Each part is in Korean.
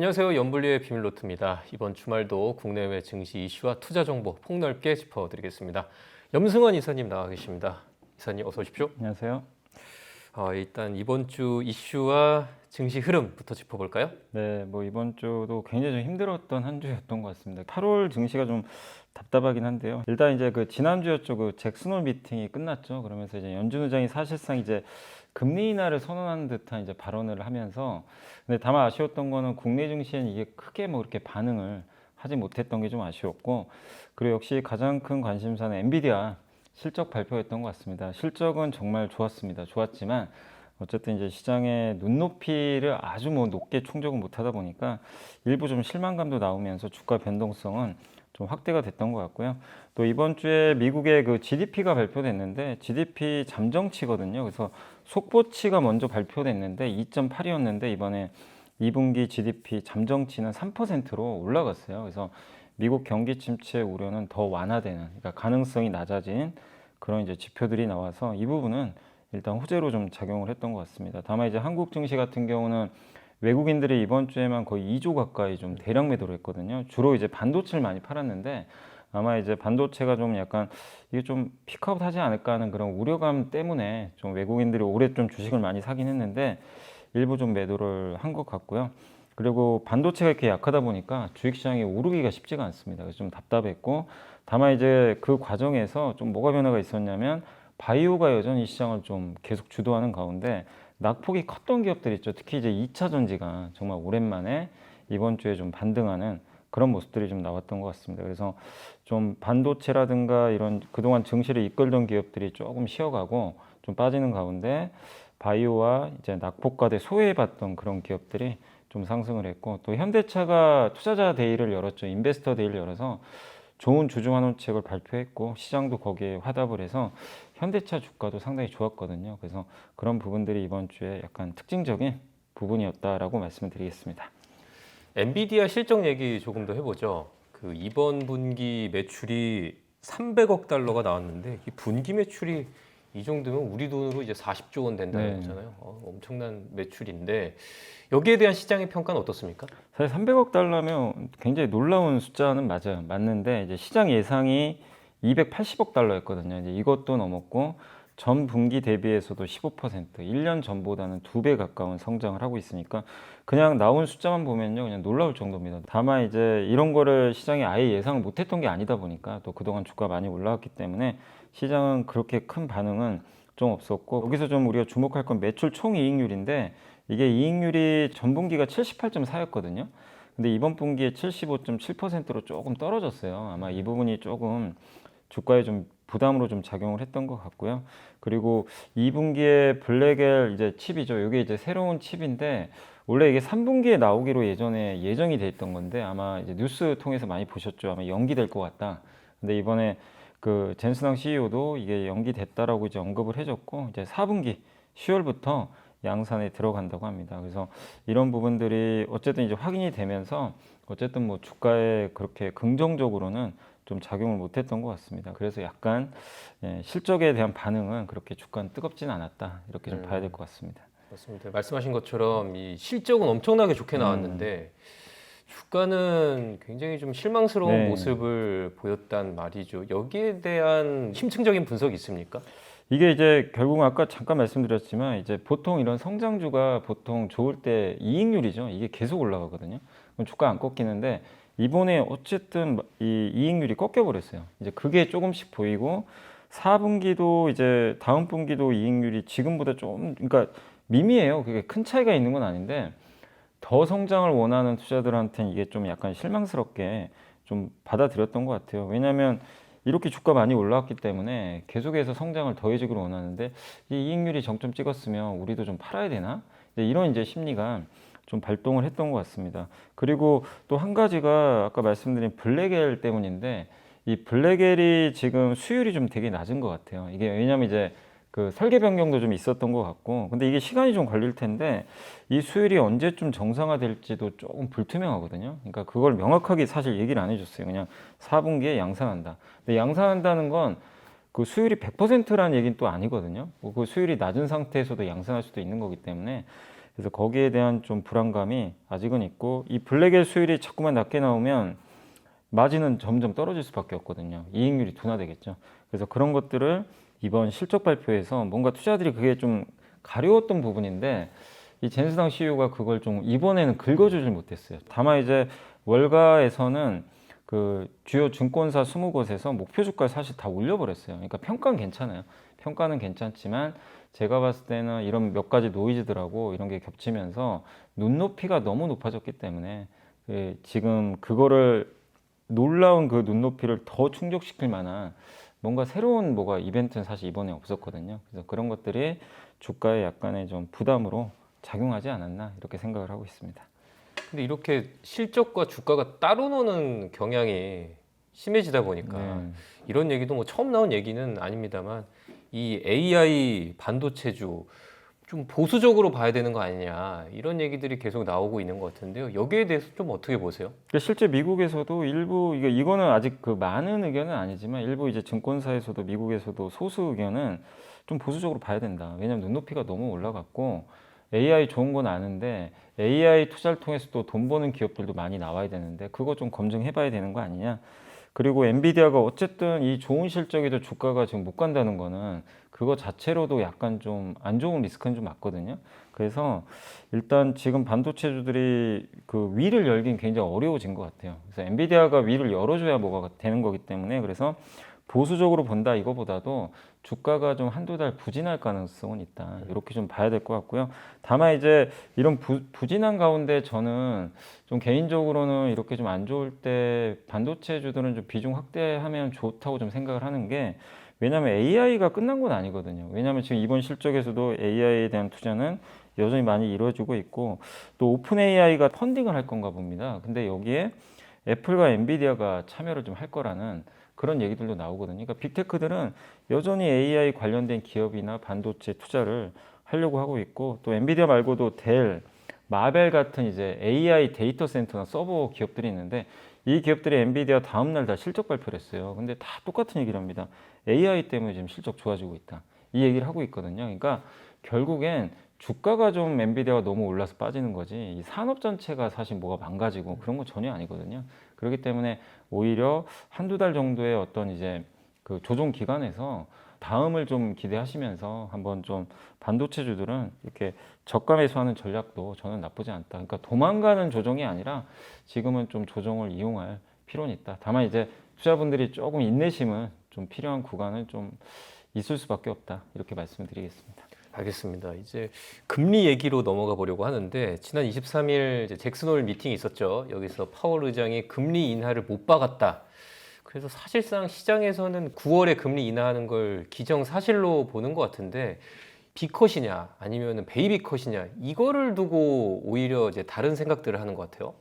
안녕하세요. 연불리의 비밀노트입니다. 이번 주말도 국내외 증시 이슈와 투자 정보 폭넓게 짚어드리겠습니다. 염승환 이사님 나와 계십니다. 이사님 어서 오십시오. 안녕하세요. 일단 이번 주 이슈와 증시 흐름부터 짚어볼까요? 네, 이번 주도 굉장히 좀 힘들었던 한 주였던 것 같습니다. 8월 증시가 좀 답답하긴 한데요. 일단 이제 그 지난주였죠. 그 잭슨홀 미팅이 끝났죠. 그러면서 이제 연준 의장이 사실상 이제 금리 인하를 선언하는 듯한 이제 발언을 하면서, 근데 다만 아쉬웠던 거는 국내 증시엔 이게 크게 이렇게 반응을 하지 못했던 게 좀 아쉬웠고, 그리고 역시 가장 큰 관심사는 엔비디아 실적 발표였던 것 같습니다. 실적은 정말 좋았습니다. 좋았지만 어쨌든 이제 시장의 눈높이를 아주 높게 충족을 못하다 보니까 일부 좀 실망감도 나오면서 주가 변동성은 좀 확대가 됐던 것 같고요. 또 이번 주에 미국의 그 GDP가 발표됐는데 GDP 잠정치거든요. 그래서 속보치가 먼저 발표됐는데 2.8이었는데 이번에 2분기 GDP 잠정치는 3%로 올라갔어요. 그래서 미국 경기 침체 우려는 더 완화되는, 그러니까 가능성이 낮아진 그런 이제 지표들이 나와서 이 부분은 일단 호재로 좀 작용을 했던 것 같습니다. 다만 이제 한국 증시 같은 경우는 외국인들이 이번 주에만 거의 2조 가까이 좀 대량 매도를 했거든요. 주로 이제 반도체를 많이 팔았는데 아마 이제 반도체가 좀 약간 이게 좀 피크아웃 하지 않을까 하는 그런 우려감 때문에 좀 외국인들이 올해 좀 주식을 많이 사긴 했는데 일부 좀 매도를 한 것 같고요. 그리고 반도체가 이렇게 약하다 보니까 주식시장이 오르기가 쉽지가 않습니다. 그래서 좀 답답했고, 다만 이제 그 과정에서 좀 뭐가 변화가 있었냐면 바이오가 여전히 시장을 좀 계속 주도하는 가운데 낙폭이 컸던 기업들 있죠. 특히 이제 2차 전지가 정말 오랜만에 이번 주에 좀 반등하는 그런 모습들이 좀 나왔던 것 같습니다. 그래서 좀 반도체라든가 이런 그동안 증시를 이끌던 기업들이 조금 쉬어가고 좀 빠지는 가운데 바이오와 이제 낙폭과대 소외받던 그런 기업들이 좀 상승을 했고, 또 현대차가 투자자 데이를 열었죠. 인베스터 데이를 열어서 좋은 주주 환원책을 발표했고 시장도 거기에 화답을 해서 현대차 주가도 상당히 좋았거든요. 그래서 그런 부분들이 이번 주에 약간 특징적인 부분이었다라고 말씀을 드리겠습니다. 엔비디아 실적 얘기 조금 더 해보죠. 그 이번 분기 매출이 300억 달러가 나왔는데 이 분기 매출이 이 정도면 우리 돈으로 이제 40조 원 된다는 네. 거잖아요. 엄청난 매출인데 여기에 대한 시장의 평가는 어떻습니까? 사실 300억 달러면 굉장히 놀라운 숫자는 맞아요. 맞는데 이제 시장 예상이 280억 달러였거든요. 이제 이것도 넘었고 전 분기 대비해서도 15%, 1년 전보다는 2배 가까운 성장을 하고 있으니까 그냥 나온 숫자만 보면요, 그냥 놀라울 정도입니다. 다만 이제 이런 거를 시장이 아예 예상을 못했던 게 아니다 보니까 또 그동안 주가 많이 올라왔기 때문에 시장은 그렇게 큰 반응은 좀 없었고, 여기서 좀 우리가 주목할 건 매출 총이익률인데 이게 이익률이 전 분기가 78.4였거든요. 근데 이번 분기에 75.7%로 조금 떨어졌어요. 아마 이 부분이 조금 주가에 좀 부담으로 좀 작용을 했던 것 같고요. 그리고 2분기에 블랙엘 이제 칩이죠. 이게 이제 새로운 칩인데 원래 이게 3분기에 나오기로 예전에 예정이 돼 있던 건데 아마 이제 뉴스 통해서 많이 보셨죠. 아마 연기될 것 같다. 근데 이번에 그 젠슨왕 CEO도 이게 연기됐다라고 이제 언급을 해줬고 이제 4분기 10월부터 양산에 들어간다고 합니다. 그래서 이런 부분들이 어쨌든 이제 확인이 되면서 어쨌든 뭐 주가에 그렇게 긍정적으로는 좀 작용을 못했던 것 같습니다. 그래서 약간 실적에 대한 반응은 그렇게 주가는 뜨겁지는 않았다 이렇게 좀 봐야 될 것 같습니다. 맞습니다. 말씀하신 것처럼 이 실적은 엄청나게 좋게 나왔는데 주가는 굉장히 좀 실망스러운 네. 모습을 보였단 말이죠. 여기에 대한 심층적인 분석이 있습니까? 이게 이제 결국은 아까 잠깐 말씀드렸지만 이제 보통 이런 성장주가 보통 좋을 때 이익률이죠. 이게 계속 올라가거든요. 그럼 주가 안 꺾이는데 이번에 어쨌든 이 이익률이 꺾여 버렸어요. 이제 그게 조금씩 보이고 4분기도 이제 다음 분기도 이익률이 지금보다 좀 그러니까 미미해요. 그게 큰 차이가 있는 건 아닌데 더 성장을 원하는 투자들한테는 이게 좀 약간 실망스럽게 좀 받아들였던 것 같아요. 왜냐하면 이렇게 주가 많이 올라왔기 때문에 계속해서 성장을 더해주기를 원하는데 이 이익률이 정점 찍었으면 우리도 좀 팔아야 되나? 이런 이제 심리가 좀 발동을 했던 것 같습니다. 그리고 또 한 가지가 아까 말씀드린 블랙엘 때문인데 이 블랙엘이 지금 수율이 좀 되게 낮은 것 같아요. 이게 왜냐면 이제 그 설계 변경도 좀 있었던 것 같고, 근데 이게 시간이 좀 걸릴 텐데 이 수율이 언제쯤 정상화될지도 조금 불투명하거든요. 그러니까 그걸 명확하게 사실 얘기를 안 해줬어요. 그냥 4분기에 양산한다. 근데 양산한다는 건 그 수율이 100%라는 얘기는 또 아니거든요. 그 수율이 낮은 상태에서도 양산할 수도 있는 거기 때문에 그래서 거기에 대한 좀 불안감이 아직은 있고 이 블랙의 수율이 자꾸만 낮게 나오면 마진은 점점 떨어질 수밖에 없거든요. 이익률이 둔화되겠죠. 그래서 그런 것들을 이번 실적 발표에서 뭔가 투자들이 그게 좀 가려웠던 부분인데 이 젠스당 CEO가 그걸 좀 이번에는 긁어주질 못했어요. 다만 이제 월가에서는 그 주요 증권사 20곳에서 목표 주가를 사실 다 올려버렸어요. 그러니까 평가는 괜찮아요. 평가는 괜찮지만 제가 봤을 때는 이런 몇 가지 노이즈들하고 이런 게 겹치면서 눈높이가 너무 높아졌기 때문에 지금 그거를 놀라운 그 눈높이를 더 충족시킬 만한 뭔가 새로운 뭐가 이벤트는 사실 이번에 없었거든요. 그래서 그런 것들이 주가에 약간의 좀 부담으로 작용하지 않았나 이렇게 생각을 하고 있습니다. 근데 이렇게 실적과 주가가 따로 노는 경향이 심해지다 보니까 네. 이런 얘기도 뭐 처음 나온 얘기는 아닙니다만 이 AI 반도체주 좀 보수적으로 봐야 되는 거 아니냐 이런 얘기들이 계속 나오고 있는 것 같은데요. 여기에 대해서 좀 어떻게 보세요? 그러니까 실제 미국에서도 일부 이거는 아직 그 많은 의견은 아니지만 일부 이제 증권사에서도 미국에서도 소수 의견은 좀 보수적으로 봐야 된다. 왜냐하면 눈높이가 너무 올라갔고 AI 좋은 건 아는데 AI 투자를 통해서 또 돈 버는 기업들도 많이 나와야 되는데 그거 좀 검증해봐야 되는 거 아니냐. 그리고 엔비디아가 어쨌든 이 좋은 실적에도 주가가 지금 못 간다는 거는 그거 자체로도 약간 좀 안 좋은 리스크는 좀 맞거든요. 그래서 일단 지금 반도체주들이 그 위를 열긴 굉장히 어려워진 것 같아요. 그래서 엔비디아가 위를 열어줘야 뭐가 되는 거기 때문에 그래서 보수적으로 본다 이거보다도 주가가 좀 한두 달 부진할 가능성은 있다. 이렇게 좀 봐야 될 것 같고요. 다만 이제 이런 부진한 가운데 저는 좀 개인적으로는 이렇게 좀 안 좋을 때 반도체주들은 좀 비중 확대하면 좋다고 좀 생각을 하는 게 왜냐하면 AI가 끝난 건 아니거든요. 왜냐하면 지금 이번 실적에서도 AI에 대한 투자는 여전히 많이 이루어지고 있고 또 오픈 AI가 펀딩을 할 건가 봅니다. 근데 여기에 애플과 엔비디아가 참여를 좀 할 거라는 그런 얘기들도 나오거든요. 그러니까 빅테크들은 여전히 AI 관련된 기업이나 반도체 투자를 하려고 하고 있고 또 엔비디아 말고도 델, 마벨 같은 이제 AI 데이터 센터나 서버 기업들이 있는데 이 기업들이 엔비디아 다음 날 다 실적 발표를 했어요. 근데 다 똑같은 얘기를 합니다. AI 때문에 지금 실적 좋아지고 있다. 이 얘기를 하고 있거든요. 그러니까 결국엔 주가가 좀 엔비디아가 너무 올라서 빠지는 거지 이 산업 전체가 사실 뭐가 망가지고 그런 건 전혀 아니거든요. 그렇기 때문에 오히려 한두 달 정도의 어떤 이제 그 조정 기간에서 다음을 좀 기대하시면서 한번 좀 반도체주들은 이렇게 저가 매수하는 전략도 저는 나쁘지 않다. 그러니까 도망가는 조정이 아니라 지금은 좀 조정을 이용할 필요는 있다. 다만 이제 투자분들이 조금 인내심은 좀 필요한 구간은 좀 있을 수밖에 없다. 이렇게 말씀드리겠습니다. 알겠습니다. 이제 금리 얘기로 넘어가 보려고 하는데 지난 23일 이제 잭슨홀 미팅이 있었죠. 여기서 파월 의장이 금리 인하를 못 박았다. 그래서 사실상 시장에서는 9월에 금리 인하하는 걸 기정사실로 보는 것 같은데 B컷이냐 아니면 베이비컷이냐 이거를 두고 오히려 이제 다른 생각들을 하는 것 같아요.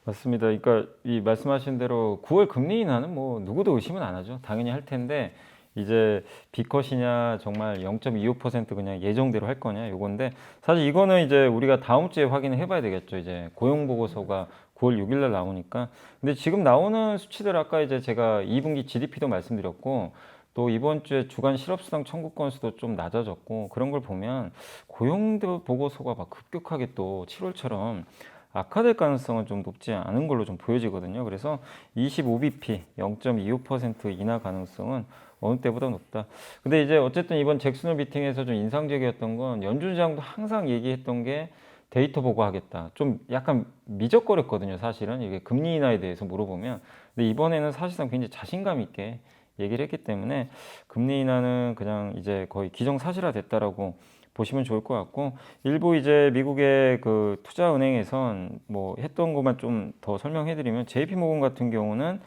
맞습니다. 그러니까 이 말씀하신 대로 9월 금리 인하는 뭐 누구도 의심은 안 하죠. 당연히 할 텐데 이제 B컷이냐 정말 0.25% 그냥 예정대로 할 거냐 요건데 사실 이거는 이제 우리가 다음 주에 확인을 해봐야 되겠죠. 이제 고용 보고서가 9월 6일 날 나오니까 근데 지금 나오는 수치들 아까 이제 제가 2분기 GDP도 말씀드렸고 또 이번 주에 주간 실업수당 청구 건수도 좀 낮아졌고 그런 걸 보면 고용 보고서가 막 급격하게 또 7월처럼 악화될 가능성은 좀 높지 않은 걸로 좀 보여지거든요. 그래서 25bp 0.25% 인하 가능성은 어느 때보다 높다. 근데 이제 어쨌든 이번 잭슨홀 미팅에서 좀 인상적이었던 건 연준장도 항상 얘기했던 게 데이터 보고하겠다. 좀 약간 미적거렸거든요. 사실은 이게 금리 인하에 대해서 물어보면. 근데 이번에는 사실상 굉장히 자신감 있게 얘기를 했기 때문에 금리 인하는 그냥 이제 거의 기정사실화 됐다라고 보시면 좋을 것 같고 일부 이제 미국의 그 투자은행에선 뭐 했던 것만 좀 더 설명해드리면 JP모건 같은 경우는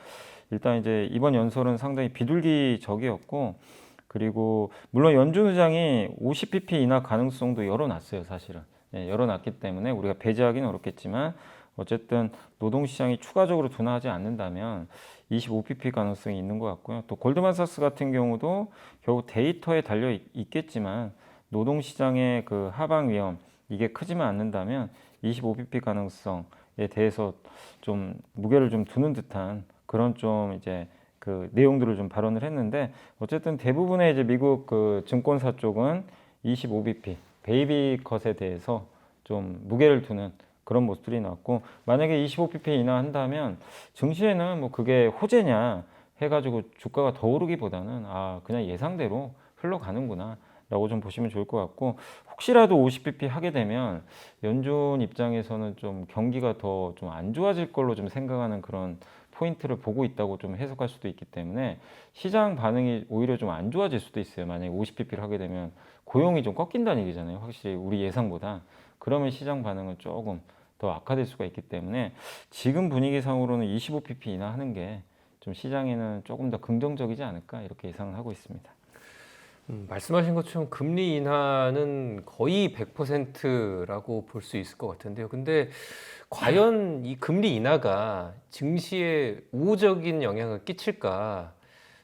일단 이제 이번 연설은 상당히 비둘기적이었고 그리고 물론 연준 의장이 50bp 인하 가능성도 열어놨어요 사실은 열어놨기 때문에 우리가 배제하기는 어렵겠지만 어쨌든 노동시장이 추가적으로 둔화하지 않는다면 25bp 가능성이 있는 것 같고요. 또 골드만삭스 같은 경우도 결국 데이터에 달려 있겠지만 노동시장의 그 하방 위험 이게 크지만 않는다면 25bp 가능성에 대해서 좀 무게를 좀 두는 듯한 그런 좀 이제 그 내용들을 좀 발언을 했는데 어쨌든 대부분의 이제 미국 그 증권사 쪽은 25bp 베이비 컷에 대해서 좀 무게를 두는 그런 모습들이 나왔고, 만약에 25pp 인하한다면 증시에는 뭐 그게 호재냐 해가지고 주가가 더 오르기보다는 그냥 예상대로 흘러가는구나 라고 좀 보시면 좋을 것 같고, 혹시라도 50pp 하게 되면 연준 입장에서는 좀 경기가 더 좀 안 좋아질 걸로 좀 생각하는 그런 포인트를 보고 있다고 좀 해석할 수도 있기 때문에 시장 반응이 오히려 좀 안 좋아질 수도 있어요. 만약에 50pp를 하게 되면 고용이 좀 꺾인다는 얘기잖아요. 확실히 우리 예상보다. 그러면 시장 반응은 조금 더 악화될 수가 있기 때문에 지금 분위기상으로는 25pp 이나 하는 게 좀 시장에는 조금 더 긍정적이지 않을까 이렇게 예상을 하고 있습니다. 말씀하신 것처럼 금리 인하는 거의 100%라고 볼 수 있을 것 같은데요. 근데 과연 이 금리 인하가 증시에 우호적인 영향을 끼칠까?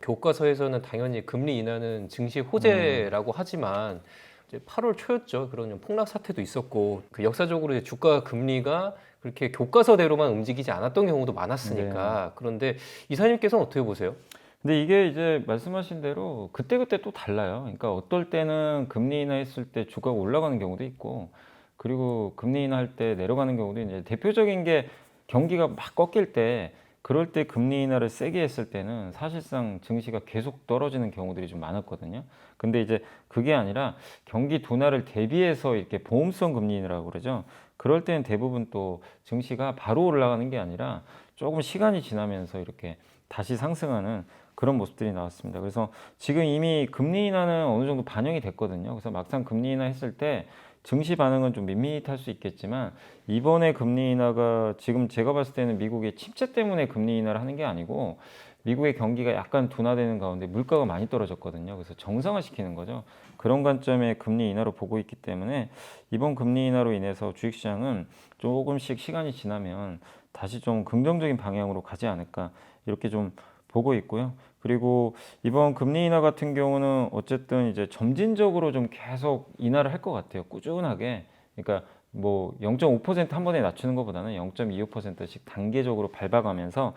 교과서에서는 당연히 금리 인하는 증시 호재라고 하지만 이제 8월 초였죠. 그런 폭락 사태도 있었고 그 역사적으로 이제 주가 금리가 그렇게 교과서대로만 움직이지 않았던 경우도 많았으니까. 그런데 이사님께서는 어떻게 보세요? 근데 이게 이제 말씀하신 대로 그때그때 또 달라요. 그러니까 어떨 때는 금리 인하했을 때 주가가 올라가는 경우도 있고, 그리고 금리 인하할 때 내려가는 경우도 이제 대표적인 게 경기가 막 꺾일 때, 그럴 때 금리 인하를 세게 했을 때는 사실상 증시가 계속 떨어지는 경우들이 좀 많았거든요. 근데 이제 그게 아니라 경기 둔화를 대비해서 이렇게 보험성 금리 인하라고 그러죠. 그럴 때는 대부분 또 증시가 바로 올라가는 게 아니라 조금 시간이 지나면서 이렇게 다시 상승하는 그런 모습들이 나왔습니다. 그래서 지금 이미 금리 인하는 어느 정도 반영이 됐거든요. 그래서 막상 금리 인하 했을 때 증시 반응은 좀 밋밋할 수 있겠지만, 이번에 금리 인하가 지금 제가 봤을 때는 미국의 침체 때문에 금리 인하를 하는 게 아니고 미국의 경기가 약간 둔화되는 가운데 물가가 많이 떨어졌거든요. 그래서 정상화시키는 거죠. 그런 관점의 금리 인하로 보고 있기 때문에 이번 금리 인하로 인해서 주식시장은 조금씩 시간이 지나면 다시 좀 긍정적인 방향으로 가지 않을까 이렇게 좀 보고 있고요. 그리고 이번 금리 인하 같은 경우는 어쨌든 이제 점진적으로 좀 계속 인하를 할 것 같아요. 꾸준하게. 그러니까 뭐 0.5%한 번에 낮추는 것보다는 0.25%씩 단계적으로 밟아가면서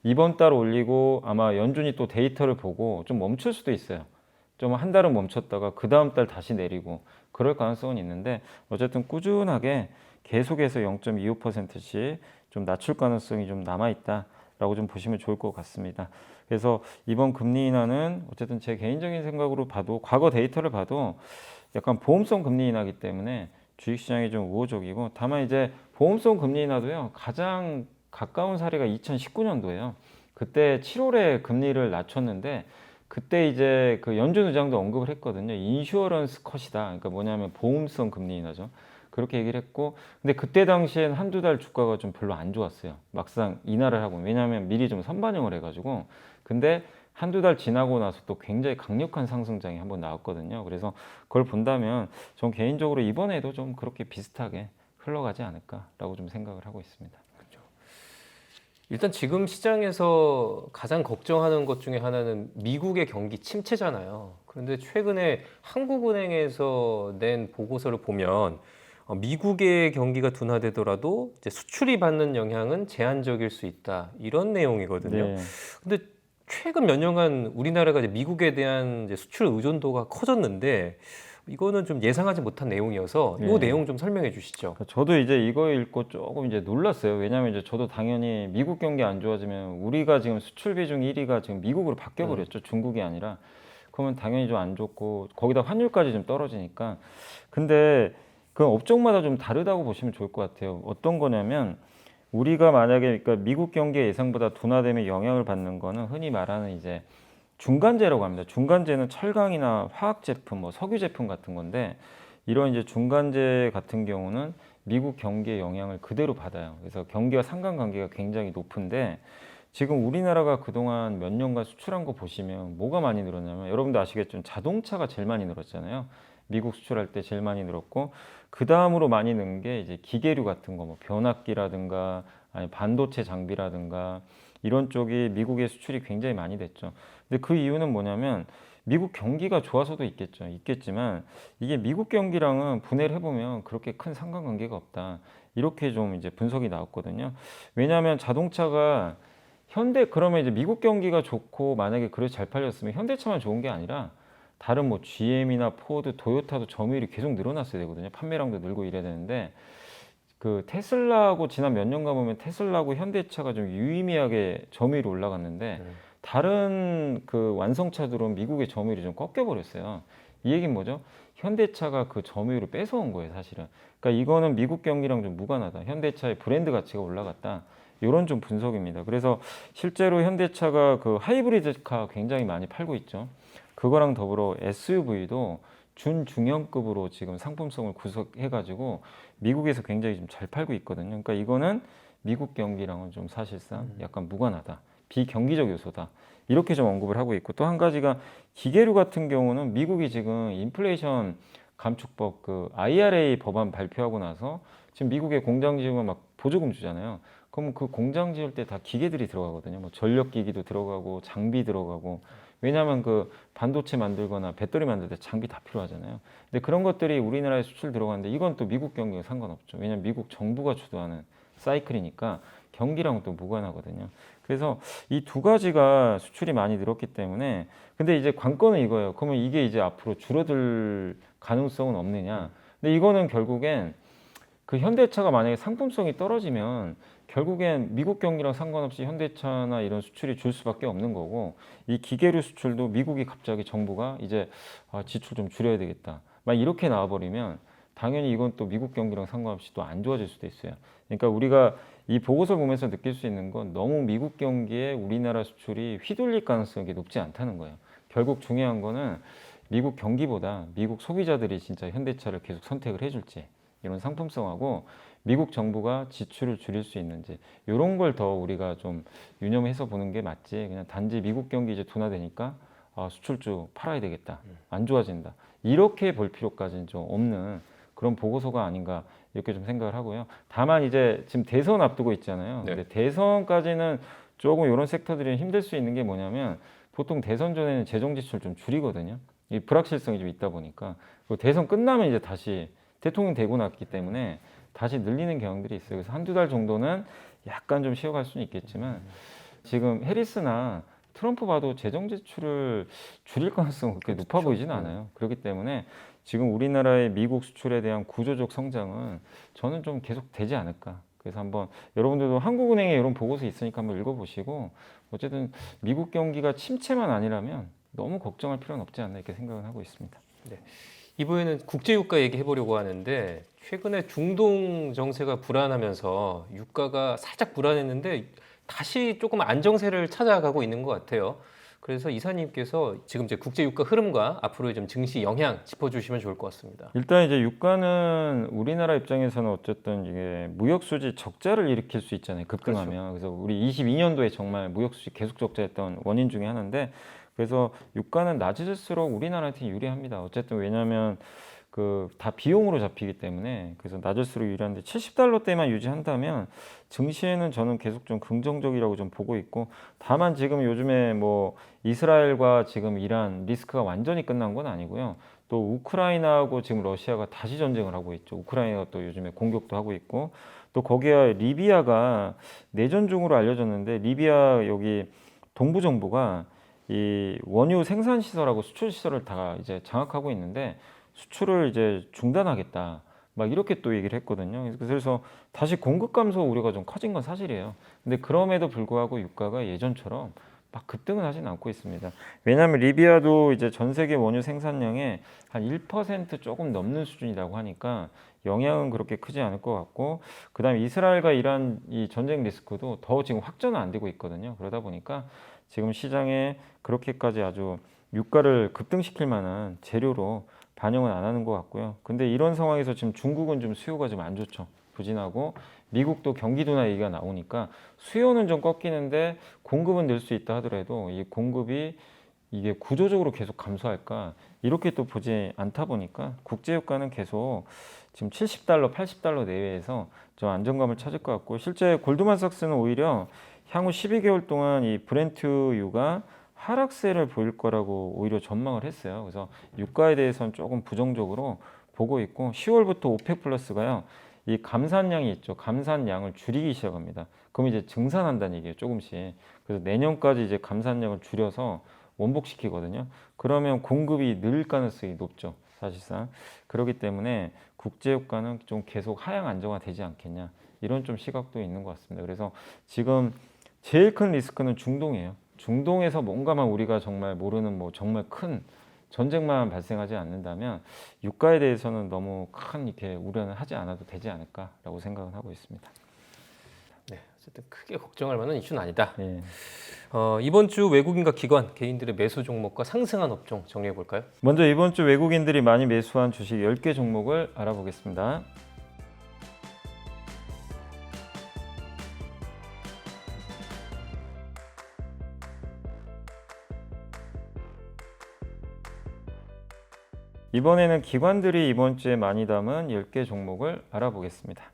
이번 달 올리고 아마 연준이 또 데이터를 보고 좀 멈출 수도 있어요. 좀 한 달은 멈췄다가 그 다음 달 다시 내리고 그럴 가능성은 있는데, 어쨌든 꾸준하게 계속해서 0.25%씩 좀 낮출 가능성이 좀 남아있다라고 좀 보시면 좋을 것 같습니다. 그래서 이번 금리 인하는 어쨌든 제 개인적인 생각으로 봐도, 과거 데이터를 봐도 약간 보험성 금리 인하이기 때문에 주식시장이 좀 우호적이고, 다만 이제 보험성 금리 인하도요, 가장 가까운 사례가 2019년도예요. 그때 7월에 금리를 낮췄는데, 그때 이제 그 연준 의장도 언급을 했거든요. 인슈어런스 컷이다. 그러니까 뭐냐면 보험성 금리 인하죠. 그렇게 얘기를 했고, 근데 그때 당시엔 한두 달 주가가 좀 별로 안 좋았어요. 막상 인하를 하고, 왜냐하면 미리 좀 선반영을 해가지고. 근데 한두 달 지나고 나서 또 굉장히 강력한 상승장이 한번 나왔거든요. 그래서 그걸 본다면 전 개인적으로 이번에도 좀 그렇게 비슷하게 흘러가지 않을까라고 좀 생각을 하고 있습니다. 일단 지금 시장에서 가장 걱정하는 것 중에 하나는 미국의 경기 침체잖아요. 그런데 최근에 한국은행에서 낸 보고서를 보면 미국의 경기가 둔화되더라도 이제 수출이 받는 영향은 제한적일 수 있다. 이런 내용이거든요. 네. 근데 최근 몇 년간 우리나라가 이제 미국에 대한 이제 수출 의존도가 커졌는데 이거는 좀 예상하지 못한 내용이어서 이 네. 내용 좀 설명해 주시죠. 저도 이제 이거 읽고 조금 이제 놀랐어요. 왜냐하면 이제 저도 당연히 미국 경기 안 좋아지면 우리가 지금 수출 비중 1위가 지금 미국으로 바뀌어 버렸죠. 중국이 아니라. 그러면 당연히 좀 안 좋고, 거기다 환율까지 좀 떨어지니까. 근데 그 업종마다 좀 다르다고 보시면 좋을 것 같아요. 어떤 거냐면, 우리가 만약에 그러니까 미국 경기 예상보다 둔화되면 영향을 받는 거는 흔히 말하는 이제 중간재라고 합니다. 중간재는 철강이나 화학 제품, 뭐 석유 제품 같은 건데, 이런 이제 중간재 같은 경우는 미국 경기의 영향을 그대로 받아요. 그래서 경기와 상관관계가 굉장히 높은데, 지금 우리나라가 그동안 몇 년간 수출한 거 보시면 뭐가 많이 늘었냐면, 여러분도 아시겠지만 자동차가 제일 많이 늘었잖아요. 미국 수출할 때 제일 많이 늘었고, 그 다음으로 많이 는 게 이제 기계류 같은 거, 뭐 변압기라든가 아니 반도체 장비라든가 이런 쪽이 미국의 수출이 굉장히 많이 됐죠. 근데 그 이유는 뭐냐면, 미국 경기가 좋아서도 있겠지만 이게 미국 경기랑은 분해를 해보면 그렇게 큰 상관관계가 없다. 이렇게 좀 이제 분석이 나왔거든요. 왜냐하면 자동차가 그러면 이제 미국 경기가 좋고 만약에 그래서 잘 팔렸으면 현대차만 좋은 게 아니라 다른 뭐 GM이나 포드, 토요타도 점유율이 계속 늘어났어야 되거든요. 판매량도 늘고 이래야 되는데 그 테슬라하고 지난 몇 년간 보면 테슬라하고 현대차가 좀 유의미하게 점유율이 올라갔는데 다른 그 완성차들은 미국의 점유율이 좀 꺾여 버렸어요. 이 얘기는 뭐죠? 현대차가 그 점유율을 뺏어온 거예요, 사실은. 그러니까 이거는 미국 경기랑 좀 무관하다. 현대차의 브랜드 가치가 올라갔다. 이런 좀 분석입니다. 그래서 실제로 현대차가 그 하이브리드카 굉장히 많이 팔고 있죠. 그거랑 더불어 SUV도 준중형급으로 지금 상품성을 구성해가지고 미국에서 굉장히 좀 잘 팔고 있거든요. 그러니까 이거는 미국 경기랑은 좀 사실상 약간 무관하다. 비경기적 요소다. 이렇게 좀 언급을 하고 있고 또 한 가지가 기계류 같은 경우는 미국이 지금 인플레이션 감축법 그 IRA 법안 발표하고 나서 지금 미국의 공장 지으면 막 보조금 주잖아요. 그럼 그 공장 지을 때 다 기계들이 들어가거든요. 뭐 전력기기도 들어가고 장비 들어가고 왜냐하면 그 반도체 만들거나 배터리 만들 때 장비 다 필요하잖아요. 근데 그런 것들이 우리나라에 수출 들어가는데 이건 또 미국 경기가 상관없죠. 왜냐하면 미국 정부가 주도하는 사이클이니까 경기랑은 또 무관하거든요. 그래서 이 두 가지가 수출이 많이 늘었기 때문에 근데 이제 관건은 이거예요. 그러면 이게 이제 앞으로 줄어들 가능성은 없느냐? 근데 이거는 결국엔 그 현대차가 만약에 상품성이 떨어지면 결국엔 미국 경기랑 상관없이 현대차나 이런 수출이 줄 수밖에 없는 거고 이 기계류 수출도 미국이 갑자기 정부가 이제 지출 좀 줄여야 되겠다. 막 이렇게 나와버리면 당연히 이건 또 미국 경기랑 상관없이 또 안 좋아질 수도 있어요. 그러니까 우리가 이 보고서 보면서 느낄 수 있는 건 너무 미국 경기에 우리나라 수출이 휘둘릴 가능성이 높지 않다는 거예요. 결국 중요한 거는 미국 경기보다 미국 소비자들이 진짜 현대차를 계속 선택을 해줄지 이런 상품성하고 미국 정부가 지출을 줄일 수 있는지 이런 걸 더 우리가 좀 유념해서 보는 게 맞지 그냥 단지 미국 경기 이제 둔화되니까 수출주 팔아야 되겠다 안 좋아진다 이렇게 볼 필요까지는 좀 없는 그런 보고서가 아닌가 이렇게 좀 생각을 하고요. 다만 이제 지금 대선 앞두고 있잖아요. 네. 근데 대선까지는 조금 이런 섹터들이 힘들 수 있는 게 뭐냐면 보통 대선 전에는 재정 지출 좀 줄이거든요. 이 불확실성이 좀 있다 보니까 그리고 대선 끝나면 이제 다시 대통령 되고 났기 때문에 다시 늘리는 경향들이 있어요. 그래서 한두 달 정도는 약간 좀 쉬어갈 수는 있겠지만 지금 해리스나 트럼프 봐도 재정 지출을 줄일 가능성은 그렇게 높아 보이지는 않아요. 그렇기 때문에 지금 우리나라의 미국 수출에 대한 구조적 성장은 저는 좀 계속 되지 않을까. 그래서 한번 여러분들도 한국은행에 이런 보고서 있으니까 한번 읽어보시고 어쨌든 미국 경기가 침체만 아니라면 너무 걱정할 필요는 없지 않나 이렇게 생각을 하고 있습니다. 네. 이번에는 국제유가 얘기해 보려고 하는데 최근에 중동 정세가 불안하면서 유가가 살짝 불안했는데 다시 조금 안정세를 찾아가고 있는 것 같아요. 그래서 이사님께서 지금 이제 국제유가 흐름과 앞으로 좀 증시 영향 짚어주시면 좋을 것 같습니다. 일단 이제 유가는 우리나라 입장에서는 어쨌든 이게 무역 수지 적자를 일으킬 수 있잖아요. 급등하면. 그래서 우리 22년도에 정말 무역 수지 계속 적자였던 원인 중에 하나인데 그래서 유가는 낮아질수록 우리나라한테 유리합니다. 어쨌든 왜냐하면 그 다 비용으로 잡히기 때문에 그래서 낮을수록 유리한데 70달러대만 유지한다면 증시에는 저는 계속 좀 긍정적이라고 좀 보고 있고 다만 지금 요즘에 뭐 이스라엘과 지금 이란 리스크가 완전히 끝난 건 아니고요. 또 우크라이나하고 지금 러시아가 다시 전쟁을 하고 있죠. 우크라이나가 또 요즘에 공격도 하고 있고 또 거기에 리비아가 내전 중으로 알려졌는데 리비아 여기 동부 정부가 이 원유 생산 시설하고 수출 시설을 다 이제 장악하고 있는데 수출을 이제 중단하겠다. 막 이렇게 또 얘기를 했거든요. 그래서 다시 공급 감소 우려가 좀 커진 건 사실이에요. 근데 그럼에도 불구하고 유가가 예전처럼 막 급등은 하진 않고 있습니다. 왜냐하면 리비아도 이제 전 세계 원유 생산량의 한 1% 조금 넘는 수준이라고 하니까 영향은 그렇게 크지 않을 것 같고 그다음에 이스라엘과 이란 이 전쟁 리스크도 더 지금 확전은 안 되고 있거든요. 그러다 보니까 지금 시장에 그렇게까지 아주 유가를 급등시킬 만한 재료로 반영은 안 하는 것 같고요. 근데 이런 상황에서 지금 중국은 좀 수요가 좀 안 좋죠. 부진하고 미국도 경기 둔화 얘기가 나오니까 수요는 좀 꺾이는데 공급은 늘 수 있다 하더라도 이 공급이 이게 구조적으로 계속 감소할까 이렇게 또 보지 않다 보니까 국제유가는 계속 지금 70달러, 80달러 내외에서 좀 안정감을 찾을 것 같고 실제 골드만삭스는 오히려 향후 12개월 동안 이 브렌트유가 하락세를 보일 거라고 오히려 전망을 했어요. 그래서 유가에 대해서는 조금 부정적으로 보고 있고 10월부터 오펙 플러스가요. 이 감산량이 있죠. 감산량을 줄이기 시작합니다. 그럼 이제 증산한다는 얘기예요. 조금씩. 그래서 내년까지 이제 감산량을 줄여서 원복시키거든요. 그러면 공급이 늘 가능성이 높죠. 사실상. 그렇기 때문에 국제유가는 좀 계속 하향 안정화되지 않겠냐. 이런 좀 시각도 있는 것 같습니다. 그래서 지금 제일 큰 리스크는 중동이에요. 중동에서 뭔가만 우리가 정말 모르는 뭐 정말 큰 전쟁만 발생하지 않는다면 유가에 대해서는 너무 큰 이렇게 우려는 하지 않아도 되지 않을까라고 생각은 하고 있습니다. 네, 어쨌든 크게 걱정할 만한 이슈는 아니다. 예. 이번 주 외국인과 기관, 개인들의 매수 종목과 상승한 업종 정리해 볼까요? 먼저 이번 주 외국인들이 많이 매수한 주식 10개 종목을 알아보겠습니다. 이번에는 기관들이 이번 주에 많이 담은 10개 종목을 알아보겠습니다.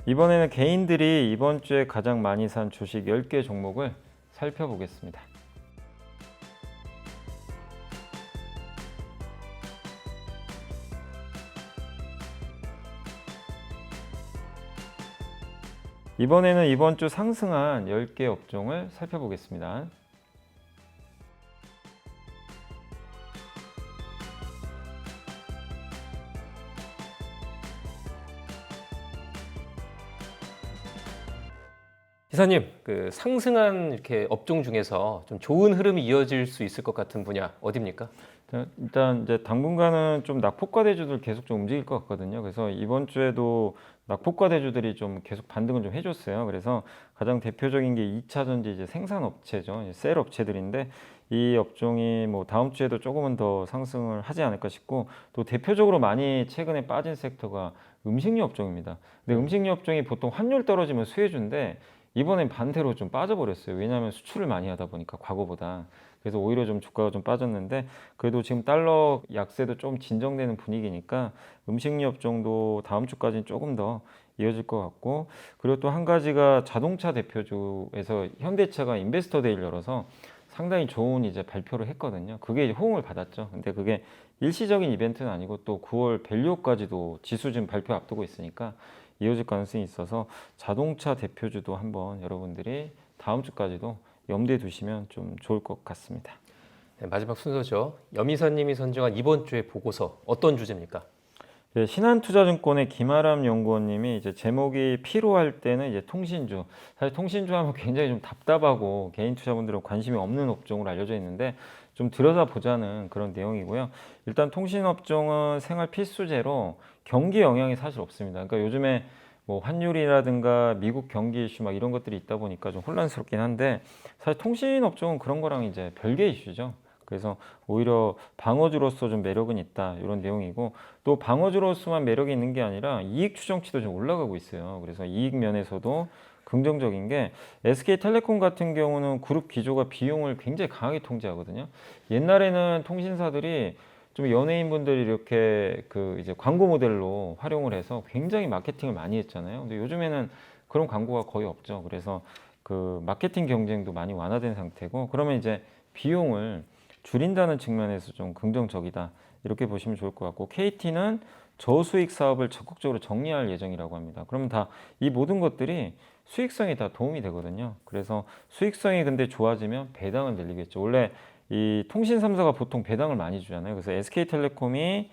이번에는 개인들이 이번 주에 가장 많이 산 주식 10개 종목을 살펴보겠습니다. 이번에는 이번 주 상승한 10개 업종을 살펴보겠습니다. 기사님, 그 상승한 이렇게 업종 중에서 좀 좋은 흐름이 이어질 수 있을 것 같은 분야 어디입니까? 일단 이제 당분간은 좀 낙폭과 대주들 계속 좀 움직일 것 같거든요. 그래서 이번 주에도 낙폭과 대주들이 좀 계속 반등을 좀 해줬어요. 그래서 가장 대표적인 게 2차 전지 이제 생산업체죠. 이제 셀 업체들인데 이 업종이 뭐 다음 주에도 조금은 더 상승을 하지 않을까 싶고 또 대표적으로 많이 최근에 빠진 섹터가 음식료 업종입니다. 근데 음식료 업종이 보통 환율 떨어지면 수혜주인데 이번엔 반대로 좀 빠져버렸어요. 왜냐하면 수출을 많이 하다 보니까 과거보다. 그래서 오히려 좀 주가가 좀 빠졌는데 그래도 지금 달러 약세도 좀 진정되는 분위기니까 음식료 업종도 다음 주까지는 조금 더 이어질 것 같고 그리고 또 한 가지가 자동차 대표주에서 현대차가 인베스터 데이를 열어서 상당히 좋은 이제 발표를 했거든요. 그게 이제 호응을 받았죠. 근데 그게 일시적인 이벤트는 아니고 또 9월 밸류업까지도 지수 지금 발표 앞두고 있으니까 이어질 가능성이 있어서 자동차 대표주도 한번 여러분들이 다음 주까지도 염두에 두시면 좀 좋을 것 같습니다. 네, 마지막 순서죠. 염이사님이 선정한 이번 주의 보고서 어떤 주제입니까? 네, 신한투자증권의 김아람 연구원님이 이제 제목이 필요할 때는 이제 통신주. 사실 통신주 하면 굉장히 좀 답답하고 개인 투자분들은 관심이 없는 업종으로 알려져 있는데 좀 들여다보자는 그런 내용이고요. 일단 통신업종은 생활 필수제로 경기 영향이 사실 없습니다. 그러니까 요즘에 뭐 환율이라든가 미국 경기 이슈 막 이런 것들이 있다 보니까 좀 혼란스럽긴 한데 사실 통신업종은 그런 거랑 이제 별개 이슈죠. 그래서 오히려 방어주로서 좀 매력은 있다 이런 내용이고 또 방어주로서만 매력이 있는 게 아니라 이익 추정치도 좀 올라가고 있어요. 그래서 이익 면에서도 긍정적인 게 SK텔레콤 같은 경우는 그룹 기조가 비용을 굉장히 강하게 통제하거든요. 옛날에는 통신사들이 좀 연예인분들이 이렇게 그 이제 광고 모델로 활용을 해서 굉장히 마케팅을 많이 했잖아요. 근데 요즘에는 그런 광고가 거의 없죠. 그래서 그 마케팅 경쟁도 많이 완화된 상태고 그러면 이제 비용을 줄인다는 측면에서 좀 긍정적이다. 이렇게 보시면 좋을 것 같고 KT는 저수익 사업을 적극적으로 정리할 예정이라고 합니다. 그러면 다 이 모든 것들이 수익성에 다 도움이 되거든요. 그래서 수익성이 근데 좋아지면 배당을 늘리겠죠. 원래 이 통신 3사가 보통 배당을 많이 주잖아요. 그래서 SK텔레콤이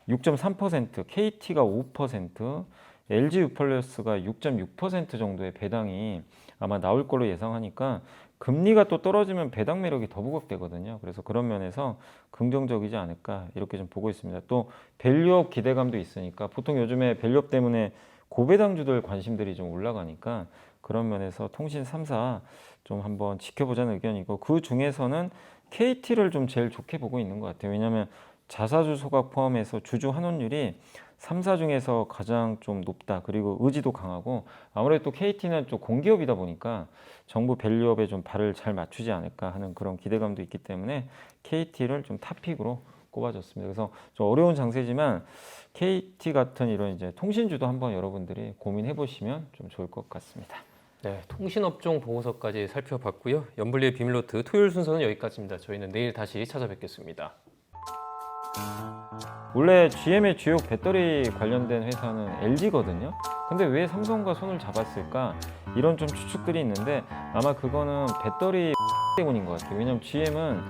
6.3%, KT가 5%, LG유플러스가 6.6% 정도의 배당이 아마 나올 걸로 예상하니까 금리가 또 떨어지면 배당 매력이 더 부각되거든요. 그래서 그런 면에서 긍정적이지 않을까 이렇게 좀 보고 있습니다. 또 밸류업 기대감도 있으니까 보통 요즘에 밸류업 때문에 고배당주들 관심들이 좀 올라가니까 그런 면에서 통신 3사 좀 한번 지켜보자는 의견이고 그 중에서는 KT를 좀 제일 좋게 보고 있는 것 같아요. 왜냐하면 자사주 소각 포함해서 주주 환원율이 3사 중에서 가장 좀 높다. 그리고 의지도 강하고 아무래도 또 KT는 좀 공기업이다 보니까 정부 밸류업에 좀 발을 잘 맞추지 않을까 하는 그런 기대감도 있기 때문에 KT를 좀 탑픽으로 꼽아줬습니다. 그래서 좀 어려운 장세지만 KT 같은 이런 이제 통신주도 한번 여러분들이 고민해 보시면 좀 좋을 것 같습니다. 네, 통신업종 보고서까지 살펴봤고요. 염블리의 비밀노트 토요일 순서는 여기까지입니다. 저희는 내일 다시 찾아뵙겠습니다. 원래 GM의 주요 배터리 관련된 회사는 LG거든요. 근데 왜 삼성과 손을 잡았을까? 이런 좀 추측들이 있는데 아마 그거는 배터리 때문인 것 같아요. 왜냐면 GM은